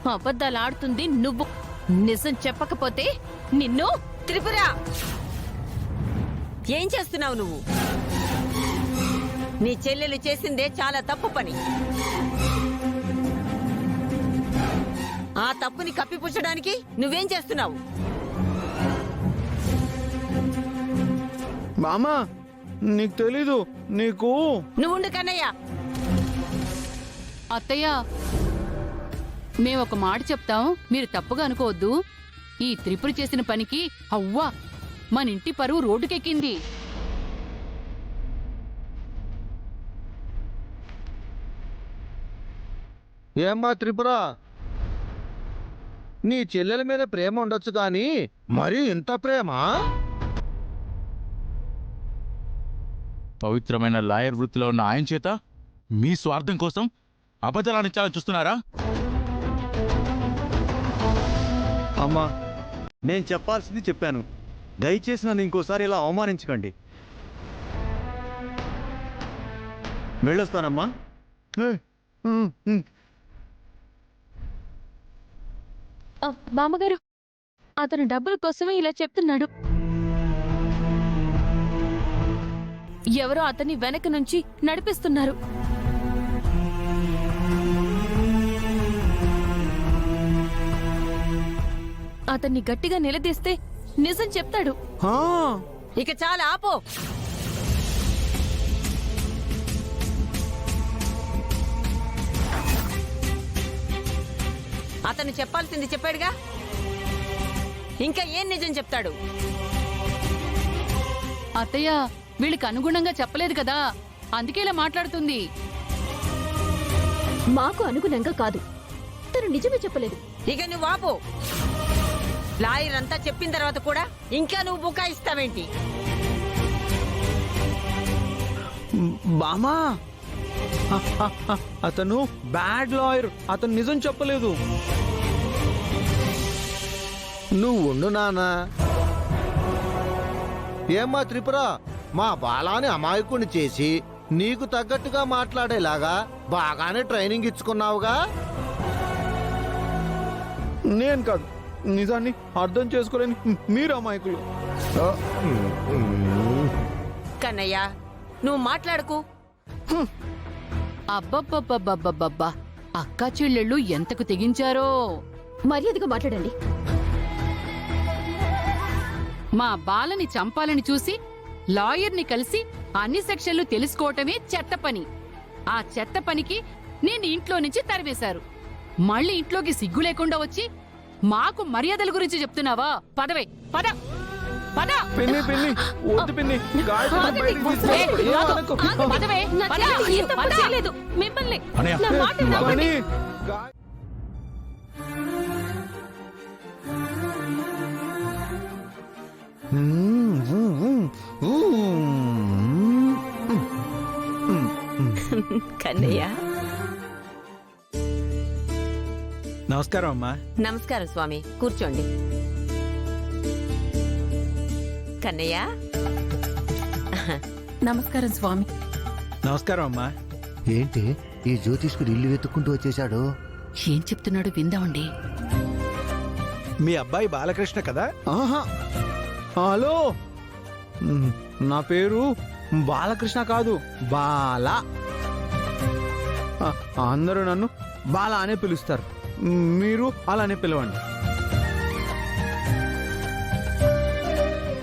అబద్ధాలాడుతుంది నువ్వు. నిజం చెప్పకపోతే నిన్ను. త్రిపుర, ఏం చేస్తున్నావు నువ్వు? నీ చెల్లెలు చేసిందే చాలా తప్పు పని. ఆ తప్పుని కప్పిపుచ్చడానికి నువ్వేం చేస్తున్నావు? మామా, నీకు తెలీదు. నీకు నువ్వుండు కన్నయ్య. అత్తయ్య, మేమొక మాట చెప్తాం, మీరు తప్పుగా అనుకోవద్దు. ఈ త్రిపుర చేసిన పనికి అవ్వా మనింటి పరువు రోడ్డుకెక్కింది. ఏమ్మా త్రిపుర, నీ చెల్లెల మీద ప్రేమ ఉండొచ్చు కానీ మరి ఇంత ప్రేమ? పవిత్రమైన లాయర్ వృత్తిలో ఉన్న ఆయన చేత మీ స్వార్థం కోసం అబద్ధాలాడించాలని చూస్తున్నారా? అమ్మా, నేను చెప్పాల్సింది చెప్పాను. దయచేసి నన్ను ఇంకోసారి ఇలా అవమానించకండి. వెళ్ళొస్తానమ్మా. బామ్మగారు, అతను డబ్బుల కోసమే ఇలా చెప్తున్నాడు. ఎవరో అతన్ని వెనక నుంచి నడిపిస్తున్నారు. అతన్ని గట్టిగా నిలదీస్తే నిజం చెప్తాడు. ఇక చాలా ఆపో. అతను చెప్పాల్సింది చెప్పాడుగా, ఇంకా ఏం నిజం చెప్తాడు? అత్తయ్య, వీళ్ళకి అనుగుణంగా చెప్పలేదు కదా, అందుకే ఇలా మాట్లాడుతుంది. మాకు అనుగుణంగా కాదు, తను నిజమే చెప్పలేదు. ఇక నువ్వు ఆపో. లాయర్ అంతా చెప్పిన తర్వాత కూడా ఇంకా నువ్వు బుకాయిస్తావేంటి? బామా, అతను బ్యాడ్ లాయర్. అతను నిజం చెప్పలేదు. నువ్వు ఉండు నానా. ఏమ్మా త్రిపుర, మా బాలాని అమాయకుని చేసి నీకు తగ్గట్టుగా మాట్లాడేలాగా బాగానే ట్రైనింగ్ ఇచ్చుకున్నావుగా. నేను కాదు, నిజాన్ని అర్థం చేసుకోలేని మీరు అమాయకులు. కన్నయ్య, నువ్వు మాట్లాడుకు. అబ్బబ్బబ్బబ్బబ్బబ్బా, అక్కా చెల్లెళ్ళు ఎంతకు తెగించారో. మర్యాదగా మాట్లాడండి. మా బాలని చంపాలని చూసి లాయర్ని కలిసి అన్ని సెక్షన్లు తెలుసుకోవటమే చెత్త పని. ఆ చెత్త పనికి నేను ఇంట్లో నుంచి తరివేశారు. మళ్ళీ ఇంట్లోకి సిగ్గు లేకుండా వచ్చి మాకు మర్యాదల గురించి చెప్తున్నావా? పదవే, పద పద. పిన్ని పిన్ని, వద్దు పిన్ని. గాయత్రిని బయటికి తీసుకెళ్ళు. ఏమనకు. పదవే, పద. చేయలేదు మిమ్మల్ని. అనయ్య, నా మాట వినండి. పిన్ని, గా- కన్నయ్య, నమస్కారం అమ్మా. నమస్కారం స్వామి, కూర్చోండి. కన్నయ్య, నమస్కారం స్వామి. నమస్కారం అమ్మా. ఏంటి ఈ జ్యోతిష్కుడు ఇల్లు వెతుక్కుంటూ వచ్చేశాడు? ఏం చెప్తున్నాడు విందామండి. మీ అబ్బాయి బాలకృష్ణ కదా? ఆహా, హలో, నా పేరు బాలకృష్ణ కాదు, బాల. అందరూ నన్ను బాల అనే పిలుస్తారు. మీరు అలానే పిలవండి.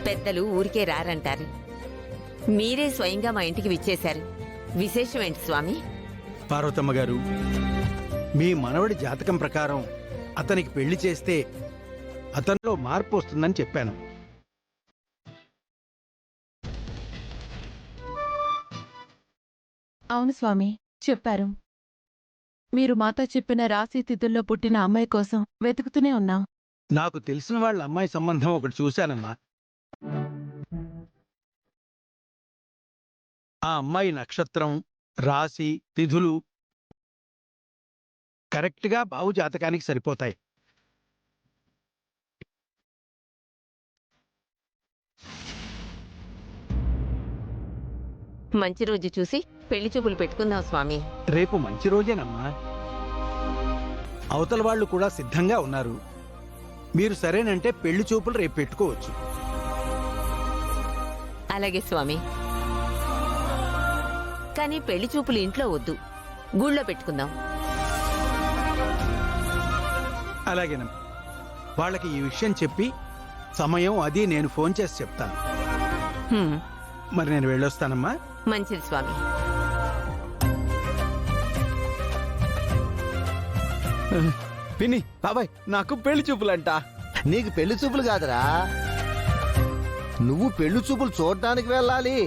పెద్దలు ఊరికే రారంటారు. మీరే స్వయంగా మా ఇంటికి విచ్చేశారు. విశేషమేంటి స్వామి? పార్వతమ్మ గారు, మీ మనవడి జాతకం ప్రకారం అతనికి పెళ్లి చేస్తే అతనిలో మార్పు వస్తుందని చెప్పాను. అవును స్వామి, చెప్పారు. మీరు మాతో చెప్పిన రాశి తిథుల్లో పుట్టిన అమ్మాయి కోసం వెతుకుతూనే ఉన్నాం. నాకు తెలిసిన వాళ్ళ అమ్మాయి సంబంధం ఒకటి చూశానమ్మా. ఆ అమ్మాయి నక్షత్రం, రాశి, తిథులు కరెక్ట్గా బావు జాతకానికి సరిపోతాయి. మంచి రోజు చూసి పెళ్లి చూపులు పెట్టుకుందాం స్వామి. రేపు మంచి రోజేనమ్మా. అవతల వాళ్ళు కూడా సిద్ధంగా ఉన్నారు. మీరు సరేనంటే పెళ్లి చూపులు రేపు పెట్టుకోవచ్చు. అలాగే స్వామి. కానీ పెళ్లి చూపులు ఇంట్లో వద్దు, గుళ్ళో పెట్టుకుందాం. అలాగేనమ్మా. వాళ్ళకి ఈ విషయం చెప్పి సమయం అది నేను ఫోన్ చేసి చెప్తాను. హ్మ్, మరి నేను వెళ్ళొస్తానమ్మా. మంచిది స్వామి. పిన్ని బాబాయ్ నాకు పెళ్లి చూపులంట. నీకు పెళ్లి చూపులు కాదురా, నువ్వు పెళ్లి చూపులు చూడడానికి వెళ్ళాలి.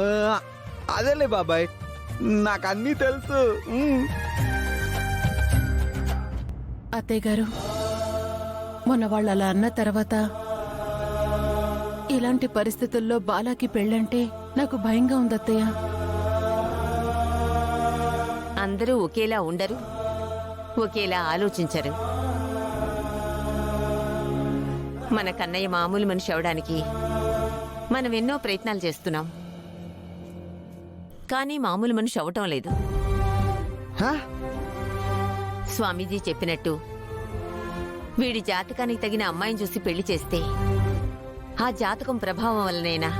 ఆ, అదేలే బాబాయ్, నాకు అన్నీ తెలుసు. అత్తయ్య గారు, మొన్న వాళ్ళు అలా అన్న తర్వాత ఇలాంటి పరిస్థితుల్లో బాలాకి పెళ్ళంటే నాకు భయంగా ఉంది అత్తయ్య. అందరూ ఒకేలా ఉండరు, ఒకేలా ఆలోచించరు. మన కన్నయ్య మామూలు మనిషి అవడానికి మనం ఎన్నో ప్రయత్నాలు చేస్తున్నాం, కానీ మామూలు మనిషి అవటం లేదు. హా? స్వామీజీ చెప్పినట్టు వీడి జాతకానికి తగిన అమ్మాయిని చూసి పెళ్లి చేస్తే ఆ జాతకం ప్రభావం వల్లనైనా